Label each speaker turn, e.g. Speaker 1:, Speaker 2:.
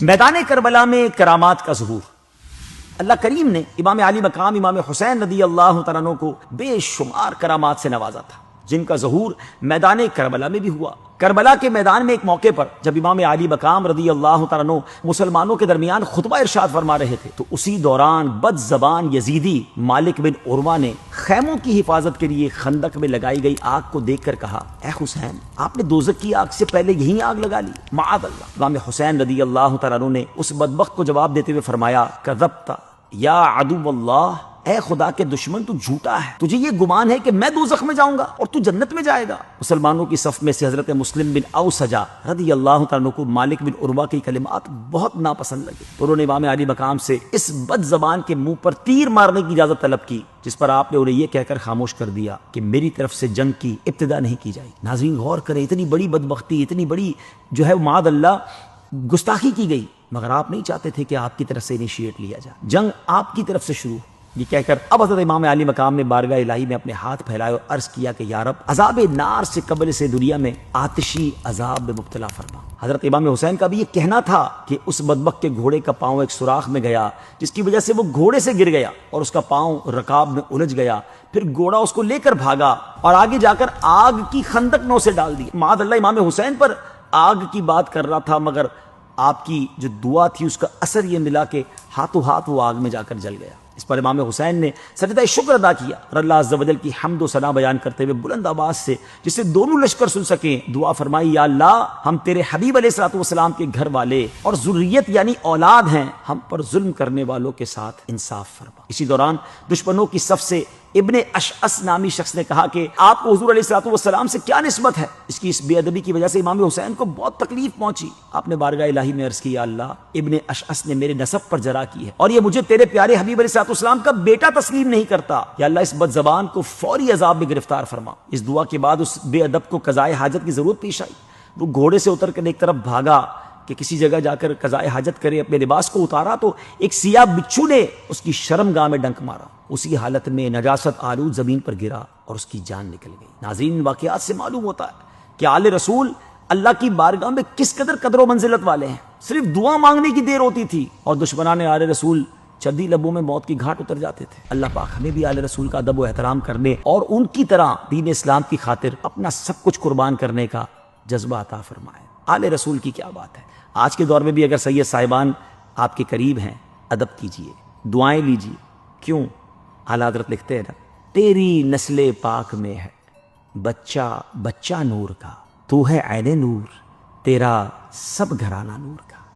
Speaker 1: میدان کربلا میں کرامات کا ظہور۔ اللہ کریم نے امام علی مقام امام حسین رضی اللہ تعالیٰ عنہ کو بے شمار کرامات سے نوازا تھا، جن کا ظہور میدان کربلا میں بھی ہوا۔ کربلا کے میدان میں ایک موقع پر جب امام علی مقام رضی اللہ تعالیٰ عنہ مسلمانوں کے درمیان خطبہ ارشاد فرما رہے تھے، تو اسی دوران بد زبان یزیدی مالک بن عروہ نے خیموں کی حفاظت کے لیے خندق میں لگائی گئی آگ کو دیکھ کر کہا، اے حسین، آپ نے دوزخ کی آگ سے پہلے یہی آگ لگا لی، معاذ اللہ۔ امام حسین رضی اللہ تعالیٰ عنہ نے اس بدبخت کو جواب دیتے ہوئے فرمایا، کذبت یا عدو اللہ، اے خدا کے دشمن، تو جھوٹا ہے، تجھے یہ گمان ہے کہ میں دوزخ میں جاؤں گا اور تو جنت میں جائے گا۔ مسلمانوں کی صف میں سے حضرت مسلم بن اوسجہ رضی اللہ تعالیٰ عنہ کو مالک بن عروہ کی کلمات بہت ناپسند لگے، تو انہوں نے امام علی مقام سے اس بد زبان کے منہ پر تیر مارنے کی اجازت طلب کی، جس پر آپ نے انہیں یہ کہہ کر خاموش کر دیا کہ میری طرف سے جنگ کی ابتدا نہیں کی جائے۔ ناظرین غور کریں، اتنی بڑی بدبختی، اتنی بڑی جو ہے معاذ اللہ گستاخی کی گئی، مگر آپ نہیں چاہتے تھے کہ آپ کی طرف سے انیشیٹ لیا جائے، جنگ آپ کی طرف سے شروع۔ یہ کہہ کر اب حضرت امام علی مقام نے بارگاہ الہی میں اپنے ہاتھ پھیلائے اور عرض کیا کہ یا رب، عذاب نار سے قبل سے دنیا میں آتشی عذاب میں مبتلا فرما۔ حضرت امام حسین کا بھی یہ کہنا تھا کہ اس بدبخت کے گھوڑے کا پاؤں ایک سوراخ میں گیا، جس کی وجہ سے وہ گھوڑے سے گر گیا اور اس کا پاؤں رکاب میں الجھ گیا، پھر گھوڑا اس کو لے کر بھاگا اور آگے جا کر آگ کی خندق میں اسے ڈال دی۔ معاذ اللہ، امام حسین پر آگ کی بات کر رہا تھا، مگر آپ کی جو دعا تھی اس کا اثر یہ ملا کہ ہاتھوں ہاتھ وہ آگ میں جا کر جل گیا۔ اس پر امام حسین نے سجدہ شکر ادا کیا اور اللہ عز و جل کی حمد و ثنا بیان کرتے ہوئے بلند آواز سے، جس سے دونوں لشکر سن سکیں، دعا فرمائی، یا اللہ، ہم تیرے حبیب علیہ الصلوۃ والسلام کے گھر والے اور ذریت یعنی اولاد ہیں، ہم پر ظلم کرنے والوں کے ساتھ انصاف فرما۔ اسی دوران دشمنوں کی صف سے ابن اشعث نامی شخص نے کہا کہ آپ کو حضور علیہ الصلوۃ والسلام سے کیا نسبت ہے؟ اس کی اس بے ادبی کی وجہ سے امام حسین کو بہت تکلیف پہنچی۔ آپ نے بارگاہ الہی میں عرض کیا، اللہ، ابن اشعث نے میرے نسب پر جرح کی ہے اور یہ مجھے تیرے پیارے حبیب علیہ الصلوۃ والسلام کا بیٹا تسلیم نہیں کرتا، یا اللہ اس بد زبان کو فوری عذاب میں گرفتار فرما۔ اس دعا کے بعد اس بے ادب کو قضائے حاجت کی ضرورت پیش آئی، وہ گھوڑے سے اتر کر ایک طرف بھاگا کہ کسی جگہ جا کر قضائے حاجت کرے، اپنے لباس کو اتارا تو ایک سیاہ بچھو نے اس کی شرمگاہ میں ڈنک مارا، اسی حالت میں نجاست آلود زمین پر گرا اور اس کی جان نکل گئی۔ ناظرین، واقعات سے معلوم ہوتا ہے کہ آل رسول اللہ کی بارگاہ میں کس قدر قدر و منزلت والے ہیں۔ صرف دعا مانگنے کی دیر ہوتی تھی اور دشمنان آل رسول چدی لبوں میں موت کی گھاٹ اتر جاتے تھے۔ اللہ پاک ہمیں بھی آل رسول کا ادب و احترام کرنے اور ان کی طرح دین اسلام کی خاطر اپنا سب کچھ قربان کرنے کا جذبہ عطا فرمائے۔ آل رسول کی کیا بات ہے! آج کے دور میں بھی اگر سید صاحبان آپ کے قریب ہیں، ادب کیجئے، دعائیں لیجئے۔ کیوں؟ اعلیٰ حضرت لکھتے ہیں نا، تیری نسل پاک میں ہے بچہ بچہ نور کا، تو ہے عین نور، تیرا سب گھرانہ نور کا۔